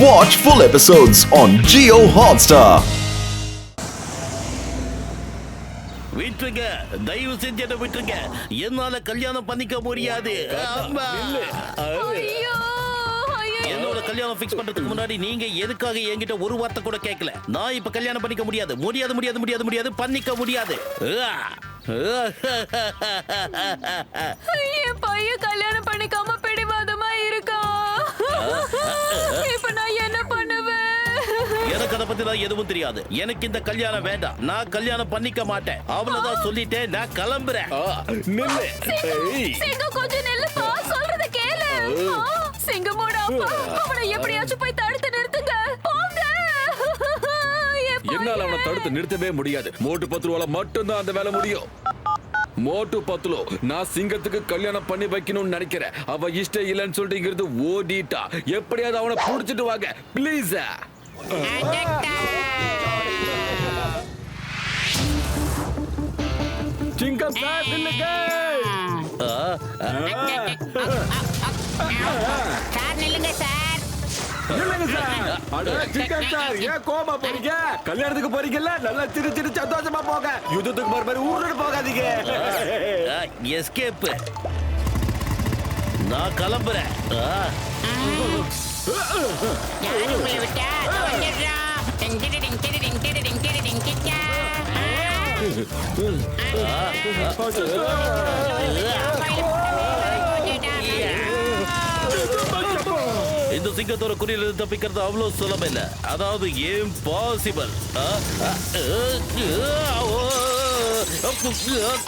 Watch full episodes on Jio Hotstar. விட்டுருங்க, தயவு செஞ்சு என்ன விட்டுருங்க. என்னால கல்யாணம் பண்ணிக்க முடியாது. என்னோட கல்யாணம் ஃபிக்ஸ் பண்றதுக்கு முன்னாடி நீங்க எதுக்காக என்கிட்ட ஒரு வார்த்தை கூட கேட்கல? நான் இப்ப கல்யாணம் பண்ணிக்க முடியாது, முடியாது முடியாது முடியாது முடியாது பண்ணிக்க முடியாது. என் பையன் கல்யாணம் பண்ணிக்காம பிடிவாதமா இருக்கா. இப்ப நான் என்ன பண்ணுவேன்? எனக்கு அதை பத்தி தான் எதுவும் தெரியாது. எனக்கு இந்த கல்யாணம் வேண்டாம். நான் கல்யாணம் பண்ணிக்க மாட்டேன். அவ்வளவுதான் சொல்லிட்டேன். நான் கிளம்புறேன். சிங்கம் கொஞ்சம் நில்லுப்பா, சொல்றத கேளு. சிங்கமோட அப்பா, அவனை எப்படியாச்சும் போய் தடுத்து நிறுத்துங்க. போங்க. என்னால அவனை தடுத்து நிறுத்தவே முடியாது. மோட்டு பத்ருவால மட்டும்தான் அந்த வேலை முடியும். மோட்டு பத்லு, நான் சிங்கத்துக்கு கல்யாணம் பண்ணி வைக்கணும்னு நினைக்கிறேன். அவ இஷ்டம் இல்லைன்னு சொல்லிட்டு இங்கிருந்து ஓடிட்டா. எப்படியாவது அவனை புடிச்சிட்டு வாங்க ப்ளீஸ். சிங்கம் சார் நில்லுங்க. சார் நில்லுங்க சார். நில்லுங்க சார். அட சிங்கம் சார், ஏன் கோபமா போறீங்க? கல்யாணத்துக்கு போறீங்கல்ல, நல்லா சிரி சிரி சந்தோஷமா போங்க. யுத்தத்துக்கு மறுபடி ஊருன்னு போகாதீங்க. எஸ்கேப். நான் கிளம்புறேன். யாரு உங்களை விட்டா? வந்துடுறோம். இந்த சிங்கத்தோட குறியில தப்பிக்கிறது அவ்வளவு சுலபம் இல்ல. அதாவது இம்பாசிபிள்.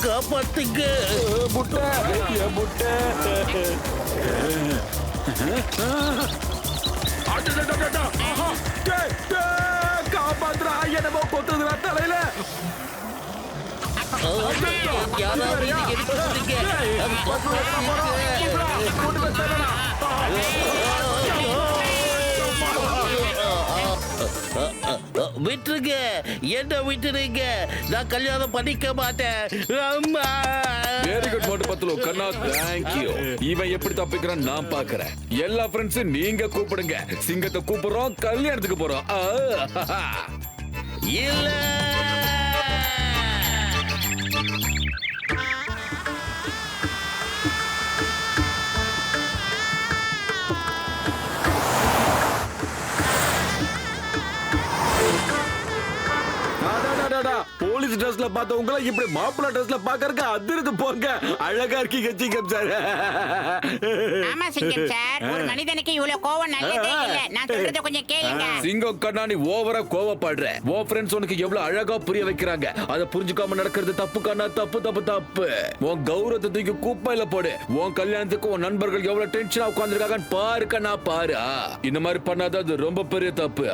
காப்பாத்துங்க. முட்டை முட்டை. காப்பாத்துறா, என்னமோ கொத்துதுடா தலையில. யாராவது இன்னைக்கு எடுத்துருங்க. விட்டுருங்க, என்ன விட்டுருங்க. நான் கல்யாணம் பண்ணிக்க மாட்டேன். Very good Motu Patlu, Kanna thank you. இவன் எப்படி தப்பிக்கிறான் நான் பாக்குறேன். எல்லா ஃப்ரெண்ட்ஸும் நீங்க கூப்பிடுங்க. சிங்கத்தை கூப்பிடுறோம், கல்யாணத்துக்கு போறோம். இல்ல, போலீஸ் ட்ரெஸ்ல பார்த்தவங்கள இப்படி மாப்பிள்ளை ட்ரெஸ்ல பாக்கறதுக்கு அதிர்ந்து போங்க. அழகா இருக்கீங்க சிங்கம் சார். ஆமா சிங்கம் சார், ஒரு மனிதனுக்கு இவ்வளவு கோவம் நல்லதே இல்ல. நான் சொல்றத கொஞ்சம் கேளுங்க. சிங்கம் கண்ணா, நீ ஓவரா கோவப்படுற. உன் ஃப்ரெண்ட்ஸ் உனக்கு எவ்வளவு அழகா புரிய வைக்கிறாங்க. அதை புரிஞ்சுக்காம நடக்கிறது தப்பு கண்ணா, தப்பு தப்பு தப்பு. உன் கௌரவத்தை தூக்கி குப்பையில போடு. உன் கல்யாணத்துக்கு உன் நண்பர்கள் எவ்வளவு டென்ஷனா உட்கார்ந்துருக்காங்கன்னு பாரு கண்ணா, பாரு. இந்த மாதிரி பண்ணாத, அது ரொம்ப பெரிய தப்பு.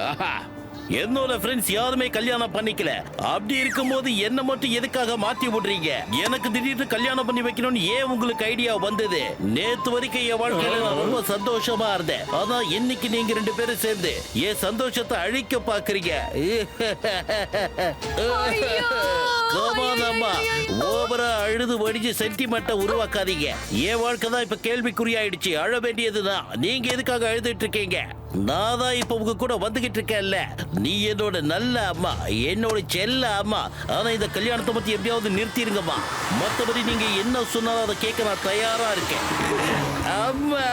என்னோட ஃப்ரெண்ட்ஸ் யாருமே கல்யாணம் பண்ணிக்கல. அப்படி இருக்கும்போது என்ன மட்டும் எதுக்காக மாத்தி விடுறீங்க? எனக்கு திடீர்னு கல்யாணம் பண்ணி வைக்கணும்னு ஏன் உங்களுக்கு ஐடியா வந்தது? நேத்து வரைக்கும் என் வாழ்க்கையில நான் ரொம்ப சந்தோஷமா இருந்தேன். ஆனா இன்னைக்கு நீங்க ரெண்டு பேரும் சேர்ந்து என் சந்தோஷத்தை அழிக்க பாக்குறீங்க. கோமாதம்மா, ஓவரா அழுது வடிஞ்சு சென்டிமெண்ட்டை உருவாக்காதீங்க. என் வாழ்க்கை தான் இப்ப கேள்விக்குறியாயிடுச்சு. அழ வேண்டியதுதான். நீங்க எதுக்காக அழுதுட்டு இருக்கீங்க? நான் தான் இப்ப உங்க கூட வந்துகிட்டு இருக்கேன்ல. நீ என்னோட நல்ல அம்மா, என்னோட செல்ல அம்மா. ஆனா இந்த கல்யாணத்தை பத்தி எப்படியாவது நிறுத்திருங்கம்மா. மற்றபடி நீங்க என்ன சொன்னாலும் அதை கேட்க நான் தயாரா இருக்கேன். அம்மா.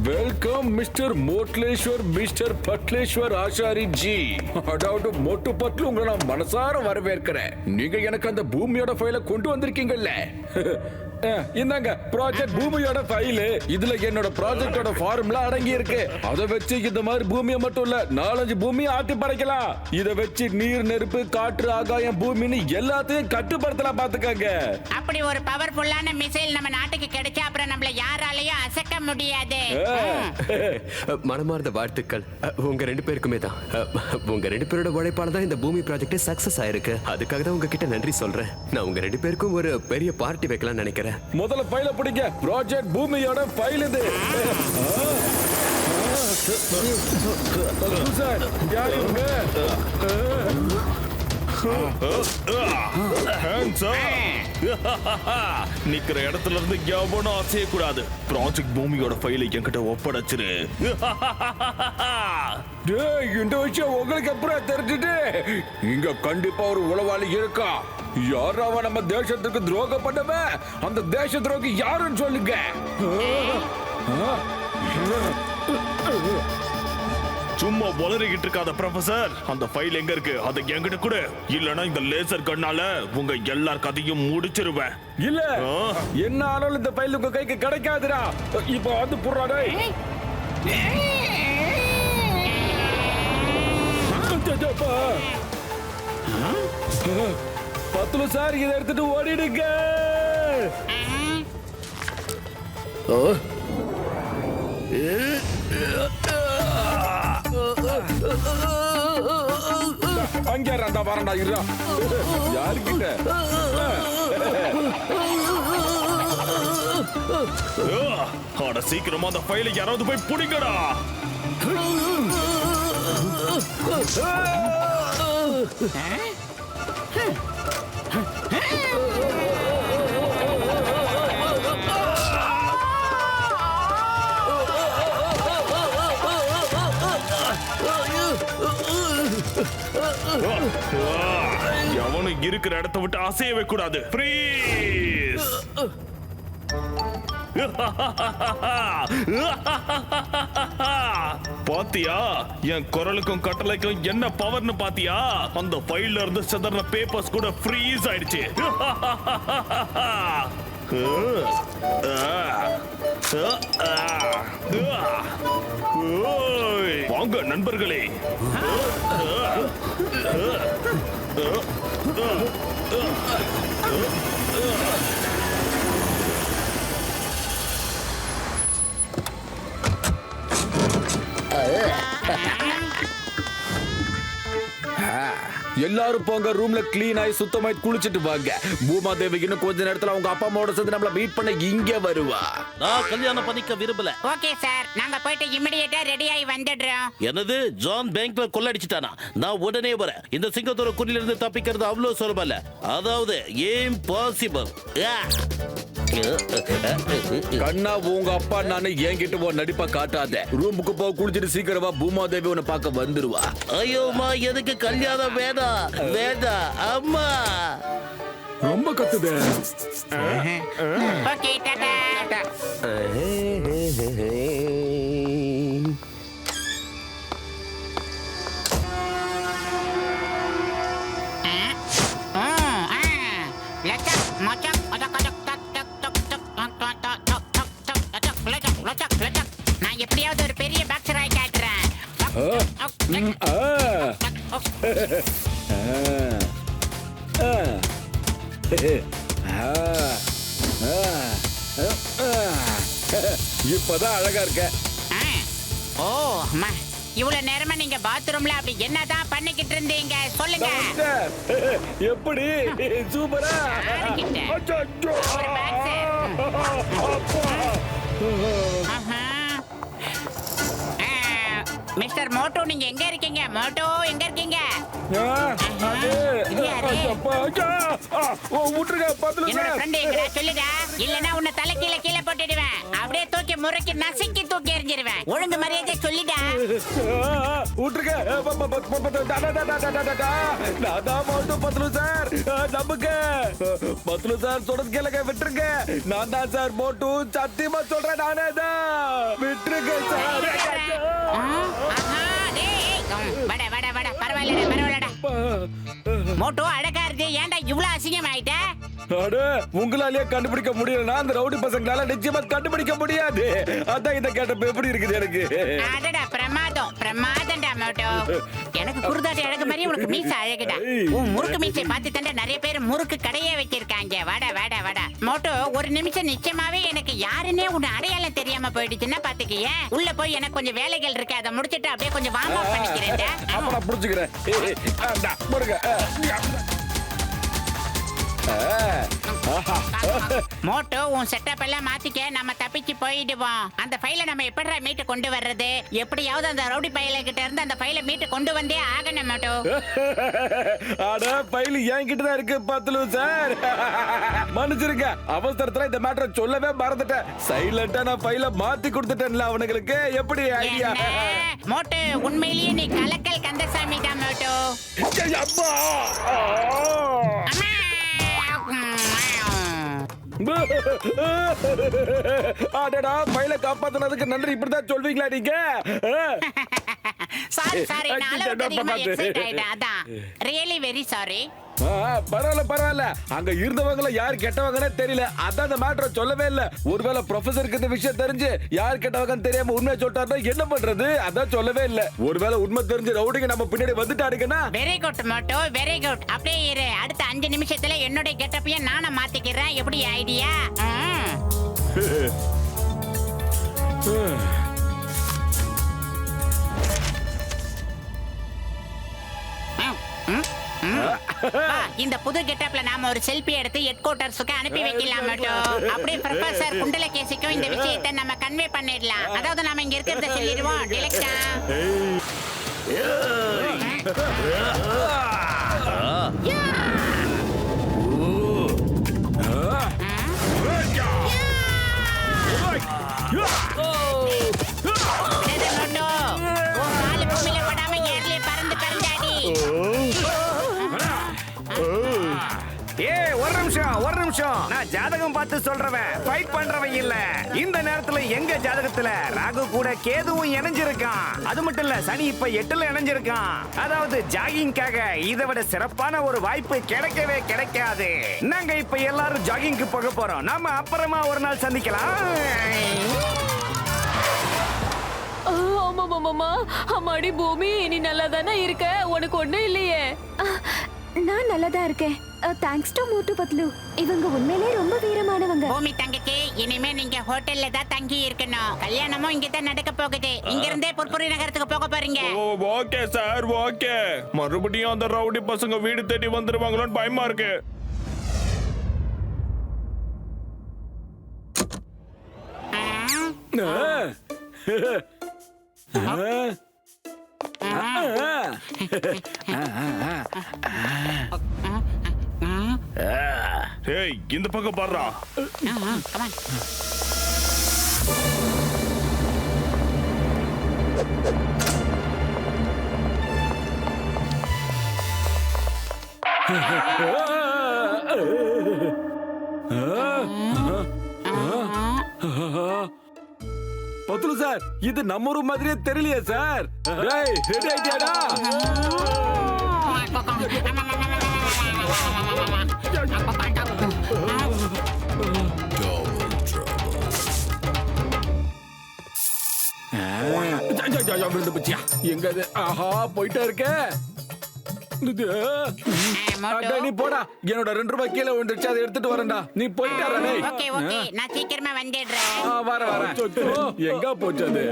வெல்கம் மிஸ்டர் மோட்லேஸ்வர், மிஸ்டர் பட்லேஸ்வர் ஆசாரி ஜி. அதாவது மோட்டு பட்லு, உங்களை நான் மனசார வரவேற்கிறேன். நீங்க எனக்கு அந்த பூமியோட ஃபைலை கொண்டு வந்திருக்கீங்கல்ல. இந்தாங்க ப்ராஜெக்ட் பூமியோட ஃபைல். இதுல என்னோட ப்ராஜெக்டோட ஃபார்முலா அடங்கி இருக்கு. அத வச்சு இந்த மாதிரி பூமியை மட்டும் இல்ல 4-5 பூமியை ஆட்டி படைக்கலாம். இத வச்சு நீர், நெருப்பு, காற்று, ஆகாயம், பூமின்னு எல்லாத்தையும் கட்டுப்படுத்தலாம். பாத்துக்கங்க. அப்படி ஒரு பவர்ஃபுல்லான மிசைல் நம்ம நாட்டுக்கு கிடைச்சா அப்புறம் நம்மள யாராலையும் அசைக்க முடியாது. மனமார்ந்த வாழ்த்துக்கள் உங்க 2 பேருக்குமே தான். உங்க 2 பேரோட உழைப்பால தான் இந்த பூமி ப்ராஜெக்ட் சக்சஸ் ஆயிருக்கு. அதுக்காக தான் உங்ககிட்ட நன்றி சொல்றேன். நான் உங்க 2 பேருக்கும் ஒரு பெரிய பார்ட்டி வைக்கலாம்னு நினைக்கிறேன். முதல்ல ஃபைல பிடிங்க. ப்ராஜெக்ட் பூமியோட ஃபைல் இது. சார் யார் இவங்க? நிக்கிற இடத்துல இருந்து எவனும் அசைய கூடாது. ப்ராஜெக்ட் பூமியோட ஃபைலை என்கிட்ட ஒப்படைச்சிரு. இந்த விஷயம் உங்களுக்கு அப்புறம் தெரிஞ்சுட்டு இங்க கண்டிப்பா ஒரு உளவாளி இருக்கா. யாராவ நம்ம தேசத்துக்கு துரோகம் பண்ணவன்? அந்த தேச துரோகி யாருன்னு சொல்லுங்க. சும்மா வளரிக்கிட்டு இருக்காத ப்ரொஃபசர். அந்த ஃபைல் எங்க இருக்கு? அதை என்கிட்ட கொடு. இல்லனா இந்த லேசர் கண்ணால உங்க எல்லார் கதையும் முடிச்சிருவேன். இல்ல என்ன ஆனாலும் இந்த ஃபைல் உங்க கைக்கு கிடைக்காதுடா. இப்போ வந்து புறாடே. பத்துல சார் இதை எடுத்துட்டு ஓடிடுங்க. அங்க அந்த வரண்டா இருடா. யாருக்கிட்ட? அட சீக்கிரமா அந்த ஃபைலை யாராவது போய் புடிங்கடா. எவனும் இருக்கிற இடத்தை விட்டு அசையவே கூடாது. ஃப்ரீஸ். பாத்தியா என் குரலுக்கும் கட்டளைக்கும் என்ன பவர்னு பாத்தியா? அந்த ஃபைல்ல இருந்து சிதறன பேப்பர்ஸ் கூட ஃப்ரீஸ் ஆயிடுச்சு. வாங்க நண்பர்களே. எல்லாரும் போங்க, ரூம்ல கிளீன் ஆகி சுத்தமாய் குளிச்சிட்டு வாங்க. பூமா தேவி இன்னும் கொஞ்ச நேரத்துல அவங்க அப்பா அம்மாவோட சேர்ந்து நம்மள மீட் பண்ண இங்க வருவா. நான் கல்யாணம் பண்ணிக்க விரும்பல. ஓகே சார், நாங்க போயிட்டு இமிடியேட்டா ரெடி ஆகி வந்துடுறோம். எனது ஜான் பேங்க்ல கொள்ளடிச்சிட்டானா? நான் உடனே வரேன். இந்த சிங்கத்தோட குறியில இருந்து தப்பிக்கிறது அவ்வளவு சுலபம் இல்ல. அதாவது இம்பாசிபிள். கண்ணா உங்க அப்பா நானு என்கிட்ட போ நடிப்பா காட்டாத. ரூமுக்கு போ, குளிச்சிட்டு சீக்கிரமா பூமா தேவி உன்னை பார்க்க வந்துருவா. ஐயோமா எனக்கு கல்யாணம் வேண்டாம் வேண்டாம் அம்மா. ரொம்ப கத்துதே. ஓகே டாடா. நான் எப்படியாவது ஒரு பெரிய பாக்ஸர் ஆகி காட்டுறேன். இப்பதான் அழகா இருக்க. ஓ அம்மா, இவ்வளவு நேரமா நீங்க பாத்ரூம்ல அப்படி என்னதான் பண்ணிக்கிட்டு இருந்தீங்க சொல்லுங்க. எப்படி சூப்பரா. மிஸ்டர் மோட்டோ, நீங்க எங்க இருக்கீங்க? மோட்டோ எங்க இருக்கீங்க? என்னோட ஃப்ரெண்ட் எங்கடா சொல்லுடா, இல்லனா உன்னை தலை கீழ கீழ போட்டுடுவேன். அப்படியே தூக்கி முறைக்கு நசுக்கி தூக்கி எறிஞ்சிருவேன். ஒழுங்கு மரியாதை சொல்லிடா. விட்டுருங்க. பத்லு சார் சொல்றது கேளுங்க, விட்டுருங்க. நான் தான் சார் மோட்டு, சத்தியமா சொல்றேன், நானே தான். விட்டுருங்க சார். பரவாயில்லடா. மோட்டோ அழகா இருக்கு, ஏன்டா இவ்வளவு அசிங்கம் ஆயிட்ட? அட, உங்களாலேயே கண்டுபிடிக்க முடியலன்னா அந்த ரவுடி பசங்களால நிச்சயமா கண்டுபிடிக்க முடியாது. அதான் இந்த கேட்டப்ப எப்படி இருக்குது எனக்கு. அடடா பிரமாதம் பிரமாதம்டா மோட்டோ. எனக்கு குருதாட்ட அழகு மாதிரி உனக்கு மீசை அழகுடா. உன் முறுக்கு மீசை பார்த்து தாண்டா நிறைய பேர் முறுக்கு கடையே வச்சிருக்காங்க. வாடா வாடா வாடா மோட்டோ. ஒரு நிமிஷம் நிச்சயமாவே எனக்கு யாருன்னே உன் அடையாளம் தெரியாம போயிடுச்சுன்னா பாத்துக்கிய. உள்ள போய் எனக்கு கொஞ்சம் வேலைகள் இருக்கு, அதை முடிச்சிட்டு அப்படியே கொஞ்சம் வார்ம் அப் பண்ணிக்கிறேன்டா. அப்ப நான் புரிஞ்சுக்கிறேன். மோட்டோ உன் செட்டப் எல்லாம் மாத்திக்க, நம்ம தப்பிச்சு போயிடுவோம். அந்த ஃபைலை நம்ம எப்படிடா மீட்டு கொண்டு வர்றது? எப்படியாவது அந்த ரவுடி பையல கிட்ட இருந்து அந்த ஃபைலை மீட்டு கொண்டு வந்தே ஆகணும் மோட்டோ. அட, ஃபைல் என்கிட்ட தான் இருக்கு பத்லு சார். மன்னிச்சிருங்க, அவசரத்துல இந்த மேட்டரை சொல்லவே மறந்துட்டேன். சைலண்டா நான் ஃபைலை மாத்தி கொடுத்துட்டேன்ல அவனுங்களுக்கு. எப்படி ஐடியா? மோட்டோ உண்மையிலேயே நீ கலக்கல் கந்தசாமி தான் மோட்டோ. அப்பா அடடா, ஃபைலை காப்பாத்துனதுக்கு நன்றி. இப்படிதான் சொல்வீங்களா நீங்க? சாரி சாரி, நான் அளவுக்கு அதிகமா எக்ஸைட் ஆயிட்டேன். அதான் ரியலி வெரி சாரி. பரவாயில்ல பரவாயில்ல. அங்க இருந்தவங்கள யார் கெட்டவங்கன்னே தெரியல. அதான் அந்த மேட்டரை சொல்லவே இல்ல. ஒருவேளை ப்ரொஃபசருக்கு இந்த விஷயம் தெரிஞ்சு யார் கெட்டவங்கன்னு தெரியாம உண்மையை சொல்லிட்டாருன்னா என்ன பண்றது? அதான் சொல்லவே இல்ல. ஒருவேளை உண்மை தெரிஞ்சு ரவுடிங்க நம்ம பின்னாடி வந்துட்டாருங்கன்னா. வெரி குட் மோட்டோ, வெரி குட். அப்படியே இரு, அடுத்த 5 நிமிஷத்துல என்னோட கெட்டப்பையும் நானும் மாத்திக்கிறேன். எப்படி ஐடியா? இந்த புது கெட்டப்ல நாம ஒரு செல்ஃபி எடுத்து ஹெட் குவார்ட்டர்ஸ்க்கு அனுப்பி வைக்கலாம் மட்டும். அப்படியே ப்ரொஃபசர் குண்டலகேசிக்கும் இந்த விஷயத்தை நம்ம கன்வே பண்ணிடலாம். அதாவது நாம இங்க இருக்கிறத சொல்லிடுவோம். டிலக்ஷா ஒரு நிமிஷம், நான் ஜாதகம் பார்த்து சொல்றவன், ஃபைட் பண்றவன் இல்ல. இந்த நேரத்துல எங்க ஜாதகத்துல ராகு கூட கேதுவும் இணைஞ்சிருக்கான். அது மட்டும் இல்ல, சனி இப்ப 8ல இணைஞ்சிருக்கான். அதாவது ஜாகிங்காக இதை விட சிறப்பான ஒரு வாய்ப்பு கிடைக்கவே கிடைக்காது. நாங்க இப்ப எல்லாரும் ஜாகிங்க்கு போக போறோம். நாம அப்புறமா ஒரு நாள் சந்திக்கலாம். அம்மாடி பூமி, நீ நல்லா தானே இருக்க? உனக்கு ஒண்ணும் இல்லையே? நான் நல்லதா இருக்கேன். தேங்க்ஸ் டு மோட்டு பத்லு. இவங்க உண்மையிலே ரொம்ப வீரமானவங்க. பூமி தங்கச்சி, இனிமே நீங்க ஹோட்டல்ல தான் தங்கி இருக்கணும். கல்யாணமும் இங்க தான் நடக்க போகுது. இங்க இருந்தே புர்புரி நகரத்துக்கு போக போறீங்க. Okay sir, okay. மறுபடியும் அந்த ரவுடி பசங்க வீடு தேடி வந்துருவாங்களோன்னு பயமா இருக்கு. ஏய், இந்த பக்கம் பாருடா. பத்லு சார், இது நம்ம ஊர் மாதிரியே தெரியலையே சார். டேய், ரெடி ஆயிட்டியாடா? எங்க அது? ஆஹா, போயிட்டே இருக்க. நீ போடா. என்னோட 2 ரூபாய் கீழே வந்துருச்சு, அதை எடுத்துட்டு வரேன்டா. நீ போயிட்டாரா? ஓகே ஓகே, நான் சீக்கிரமா வந்துடுறேன். வரேன். எங்க போச்சு அது?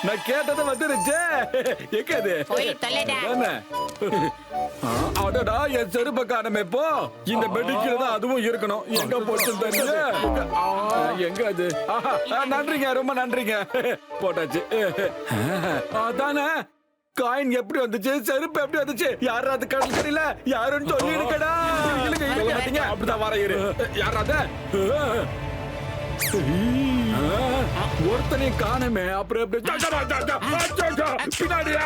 நான் கேட்டதை வந்துருச்சு. எங்க அது? அடடா, என் செருப்ப காணமே. இப்போ இந்த பெட்டுக்கு தான் அதுவும் இருக்கணும். எங்க போச்சு தெரியல. எங்க அது? நன்றிங்க, ரொம்ப நன்றிங்க. போட்டாச்சு. அதானே, காயின் எப்படி வந்துச்சு, செருப்பு எப்படி வந்துச்சு, யாராவது கணக்கு தெரியல, யாருன்னு சொல்லி இருக்கடா. அப்படிதான் வர இரு. யாராவது ஒருத்தனையும் காணுமே. அப்புறம் எப்படி பின்னாடியா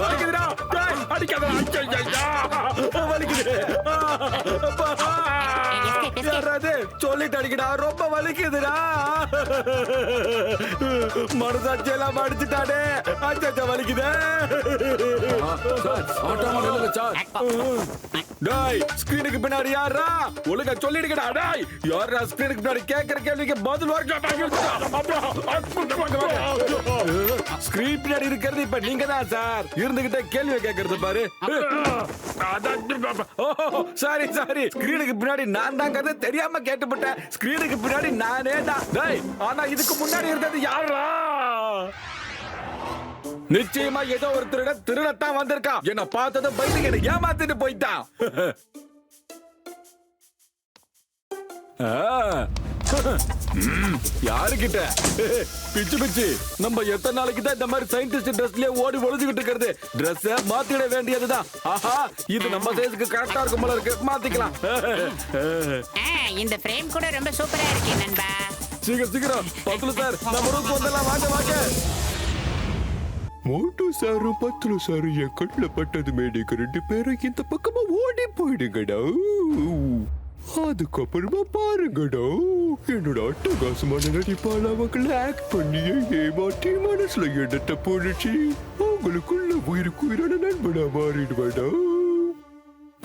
வலிக்குதுடா. அடிக்காத வலிக்குது. யாராவது சொல்லிட்டு அடிக்கடா, ரொம்ப வலிக்குதுடா. மனசாட்சி எல்லாம் அடிச்சுட்டாடே. அச்சா வலிக்குதே. டேய், ஸ்கிரீனுக்கு பின்னாடி யாரா? ஒழுங்கா சொல்லிடுங்கடா. டேய், யாரா ஸ்கிரீனுக்கு பின்னாடி கேக்குற கேள்விக்கு பதில் ஸ்கிரீன் பின்னாடி இருக்கிறது இப்ப நீங்க தான் சார். இருந்துகிட்டே கேள்வி கேட்கறது பாரு. சாரி சாரி, ஸ்கிரீனுக்கு பின்னாடி நான் தாங்கிறது தெரியாம கேட்டுப்பட்டேன். ஸ்கிரீனுக்கு பின்னாடி நானே தான். டேய், ஆனா இதுக்கு முன்னாடி இருந்தது யாரா? நிச்சயமா ஏதோ ஒரு திருடத்தான் வந்திருக்கான். என்ன பார்த்ததும் பயந்து என்ன ஏமாத்திட்டு போயிட்டான். யாருக்கிட்ட பிச்சு பிச்சு நம்ம எத்தனை நாளைக்கு தான் இந்த மாதிரி சயின்டிஸ்ட் ட்ரெஸ்லயே ஓடி ஒளிஞ்சுக்கிட்டு இருக்கிறது? ட்ரெஸ் மாத்திட வேண்டியதுதான். ஆஹா, இது நம்ம சைஸ்க்கு கரெக்டா இருக்கும் போல இருக்கு. மாத்திக்கலாம். இந்த ஃப்ரேம் கூட ரொம்ப சூப்பரா இருக்கு நண்பா. சீக்கிரம் சீக்கிரம் பத்துலு சார், நம்ம ரூம் வந்தெல்லாம் வாங்க வாங்க. மோட்டு சாரும் பத்துலு சாரும் என் கண்ணில் பட்டதுமே நீங்க 2 பேரும் இந்த பக்கமா ஓடி போயிடுங்கடா. அதுக்கப்புறமா பாருங்கடா, என்னோட அட்டகாசமான நடிப்பால் அவங்களை ஆக்ட் பண்ணியே ஏமாற்றி மனசுல எண்ணத்தை போடுச்சு. அவங்களுக்குள்ள உயிருக்குயிரான நண்பனா மாறிடுவேடா.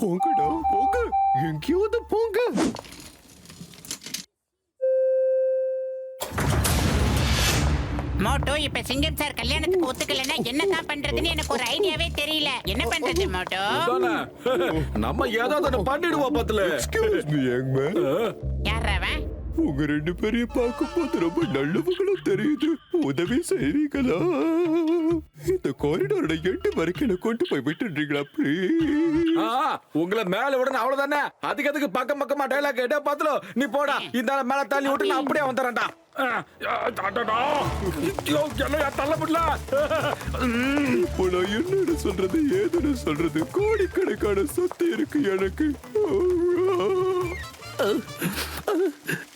போங்கடா போங்க, எங்கேயாவது போங்க. மோட்டோ, இப்ப சிங்கம் சார் கல்யாணத்துக்கு ஒத்துக்கலன்னா என்னதான் பண்றதுன்னு எனக்கு ஒரு ஐடியாவே தெரியல. என்ன பண்றது மோட்டோ? நம்ம ஏதாவது பண்ணிடுவோம் பத்துல. Excuse me young man. யாரவன்? உங்க 2 பேரையும் பார்க்கும்போது ரொம்ப நல்லவங்களும் தெரியுது. உதவி செய்வீங்களா? இந்த காரிடாரோட எண்டு வரைக்கும் என்ன கொண்டு போய் விட்டுறீங்களா ப்ளீஸ்? உங்களை மேல விடணும் அவ்வளவுதானே. அதுக்கு பக்கம் பக்கமா டைலாக் கேட்டே பாத்துலோ. நீ போடா, இந்த மேல தள்ளி விட்டு நான் அப்படியே வந்துடுறேன்டா. என்னன்னு சொல்றது, ஏதுன்னு சொல்றது? கோடிக்கணக்கான சொத்து இருக்கு எனக்கு.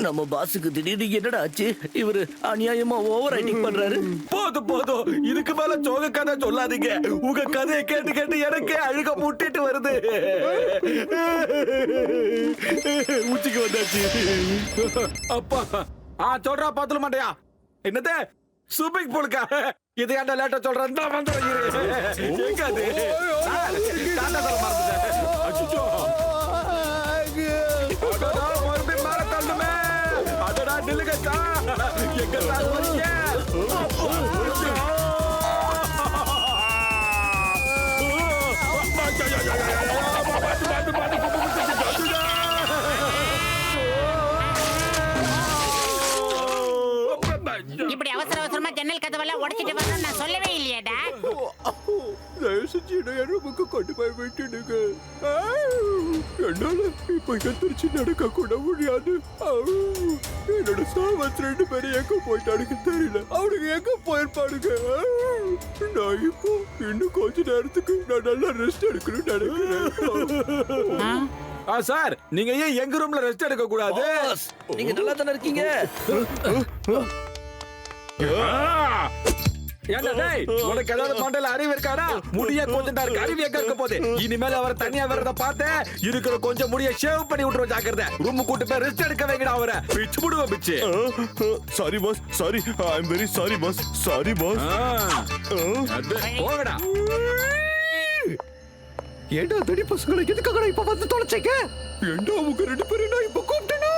நம்ம பாஸுக்கு திடீர்னு என்னடா ஆச்சு? இவரு அநியாயமா ஓவர் ரைட்டிங் பண்றாரு. போதும் போதும், இதுக்கு மேல சோக கதை சொல்லாதீங்க. உங்க கதையை கேட்டு கேட்டு எனக்கு அழுக முட்டிட்டு வருது. உச்சிக்கு வந்தாச்சு. அப்பா சொல்றா பாத்துல மாட்டியா? என்னது சூப்பிங் போலுக்கா? இது ஏன்டா லேட்டா சொல்றேன்? தான் வந்துடுறேன். எங்காது டாடா சொல்ல மறந்துட்டேன். அச்சோ, அடடா மறுபடியும் மேல தள்ளுமே. அடடா நில்லுங்கக்கா, எங்க சார் வரீங்க? இப்படி அவசர அவசரமா ஜன்னல் கதவெல்லாம் உடைச்சிட்டு வரணும் நான் சொல்லவே இல்லையாடா. ரூமுக்கு கொண்டு போய் விட்டுடுங்க. என்னால இப்ப எந்திரிச்சு நடக்க கூட முடியாது. என்னோட சாவத் 2 பேரும் எங்க போயிட்டானுங்க தெரியல. அவனுக்கு எங்க போயிருப்பானுங்க. நான் இப்போ இன்னும் கொஞ்ச நேரத்துக்கு நான் நல்லா ரெஸ்ட் எடுக்கணும்னு நினைக்கிறேன். சார், நீங்க ஏன் எங்க ரூம்ல ரெஸ்ட் எடுக்க கூடாது? நீங்க நல்லா தானே இருக்கீங்க. உனக்கு ஏதாவது மண்டல அறிவு இருக்காடா? முடிய கொஞ்சம் இருக்கு, அறிவு எங்க இருக்க போகுது? இனிமேல் அவரை தனியா வர்றத பார்த்தேன், இருக்கிற கொஞ்சம் முடிய ஷேவ் பண்ணி விட்டுருவோம். ஜாக்கிரதை, ரூம் கூட்டு போய் ரெஸ்ட் எடுக்க வைங்கடா. அவரை பிச்சு விடுவோம் பிச்சு. Sorry boss, sorry, I am very sorry boss, sorry boss. போங்கடா. ஏண்டா தடி பசங்களை எதுக்காக இப்ப வந்து தொலைச்சீங்க? ஏண்டா உங்க 2 பேரும் நான் இப்ப கூப்பிட்டேனா?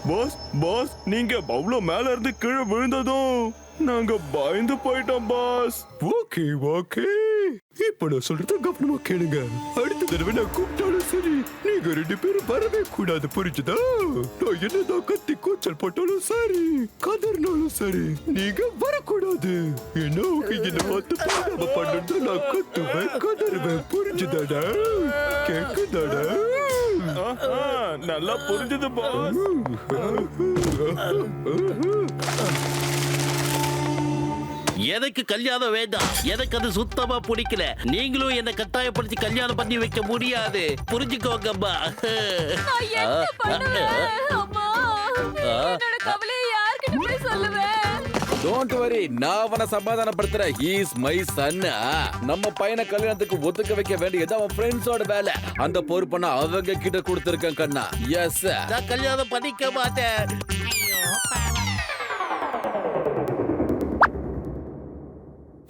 பாஸ் பாஸ், நீங்க அவ்வளவு மேல இருந்து கீழே விழுந்ததும் நாங்க பயந்து போயிட்டோம் பாஸ். ஓகே ஓகே, இப்ப நான் சொல்றத கவனமா கேளுங்க. அடுத்த தடவை நான் கூப்பிட்டாலும் சரி, நீங்க 2 பேரும் வரவே கூடாது, புரிஞ்சுதா? நான் என்னதான் கத்தி கூச்சல் போட்டாலும் சரி, கதறினாலும் சரி, நீங்க வரக்கூடாது. ஏன்னா உங்க என்ன பார்த்து பாடாம பண்ணுறது நான் கத்துவேன், கதறுவேன், புரிஞ்சுதாடா? கேக்குதாடா? நல்லா புரிஞ்சது பாஸ். எனக்கு கல்யாணம் வேண்டாம். எனக்கு அது சுத்தமா பிடிக்கல. நீங்களும் என்ன கட்டாயப்படுத்தி கல்யாணம் பண்ணி வைக்க முடியாது. புரிஞ்சுக்கோங்க அம்மா. நான் என்ன பண்ணுவேன்? அம்மா, என்னோட கவலையை யார்கிட்ட போய் சொல்லுவேன்? டோன்ட் வரி, நான் அவனை சமாதானப்படுத்துறேன். He is my son. நம்ம பையனை கல்யாணத்துக்கு ஒத்துக்க வைக்க வேண்டியது அவன் ஃப்ரெண்ட்ஸோட வேலை. அந்த பொறுப்பை நான் அவங்க கிட்ட கொடுத்திருக்கேன் கண்ணா. எஸ், நான் கல்யாணம் பண்ணிக்க மாட்டேன். ஐயோ பாவம்.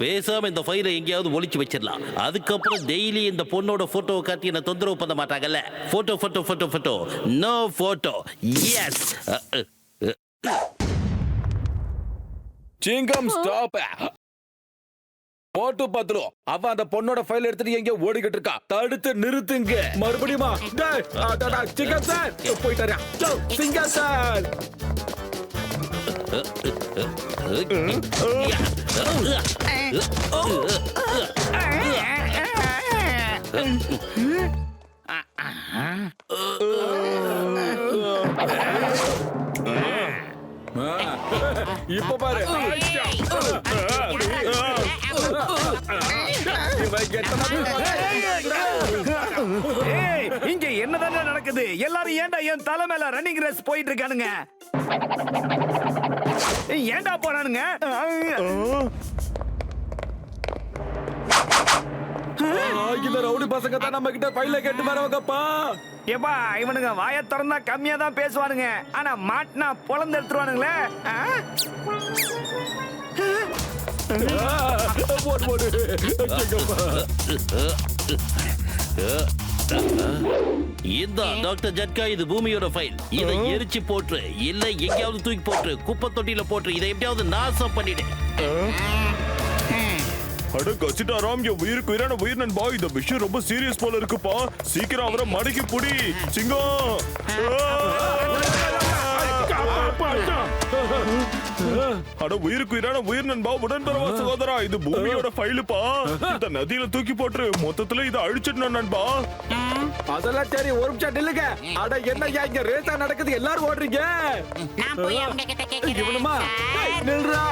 பேசாம இந்த ஃபைலை எங்கேயாவது ஒளிச்சு வச்சிடலாம். அதுக்கப்புறம் டெய்லி இந்த பொண்ணோட போட்டோவை காட்டி என்ன தொந்தரவு பண்ண மாட்டாங்கல்ல. Photo photo photo photo, no photo. Yes. சிங்கம் ஸ்டாப். போட்டு பாத்துரும். அவன் அந்த பொண்ணோட ஃபைல் எடுத்துட்டு எங்க ஓடிக்கிட்டு இருக்கா. தடுத்து நிறுத்துங்க. மறுபடியுமா? சிங்கம் சார் போயிட்டாரா? சிங்கம் சார். இப்ப பாரு. ஏய், இங்க என்னதானே நடக்குது? எல்லாரும் ஏன்டா என் தலை மேல ரன்னிங் ரேஸ் போயிட்டு இருக்கானுங்க? ஏன்டா போறானுங்க? இந்த ரவுடி பசங்க தான் நம்ம கிட்ட ஃபைல கேட்டு வரவங்கப்பா. ஏப்பா, இவனுங்க வாயை திறந்தா கம்மியா தான் பேசுவானுங்க. ஆனா மாட்டினா பொளந்து எடுத்துருவானுங்களே. இந்த டாக்டர் ஜட்கா, இது பூமியோட ஃபைல். இதை எரிச்சு போட்டு இல்ல எங்கேயாவது தூக்கி போட்டு குப்பை தொட்டியில போட்டு இதை எப்படியாவது நாசம் பண்ணிடு. அட கச்சிட்டாராம், என் உயிருக்கு உயிரான உயிர் நண்பா. இந்த விஷயம் ரொம்ப சீரியஸ் போல இருக்குப்பா. சீக்கிரம் அவரை மடக்கி புடி. சிங்கம். அட உயிருக்கு உயிரான உயிர் நண்பா, உடன்பரவா சகோதரா, இது பூமியோட ஃபைலுப்பா. இந்த நதியில தூக்கி போட்டு மொத்தத்துல இதை அழிச்சிடணும் நண்பா. அதெல்லாம் சரி, ஒரு நிமிஷம் நில்லுங்க. அட என்னய்யா இங்க ரேஸா நடக்குது, எல்லாரும் ஓடுறீங்க. நான் போய் அவங்க கிட்ட கேக்குறேன். இவனுமா? சார். நில்றா.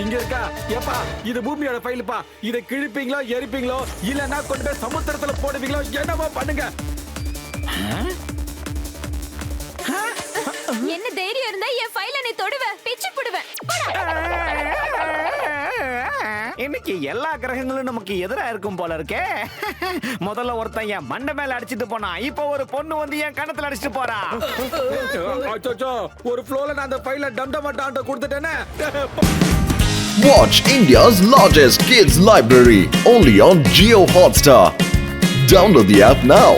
இங்க இருக்கா? ஏப்பா, இது பூமியோட ஃபைலுப்பா. இதை கிழிப்பீங்களோ எரிப்பீங்களோ இல்லன்னா கொண்டு போய் சமுத்திரத்துல போடுவீங்களோ என்னவோ பண்ணுங்க. என்ன தைரியம் இருந்தா என் ஃபைல நீ தொடுவ, பிச்சு புடுவேன். இன்னைக்கு எல்லா கிரகங்களும் நமக்கு எதிரா இருக்கும் போல இருக்கே. முதல்ல ஒருத்தன் என் மண்டை மேல அடிச்சிட்டு போனான். இப்போ ஒரு பொண்ணு வந்து என் கணத்துல அடிச்சிட்டு போறா. அச்சோ, ஒரு ஃப்ளோல நான் அந்த ஃபைல டம்டமாட்டான்ட்ட கொடுத்துட்டேனே. Watch India's largest kids library only on Jio Hotstar. Download the app now.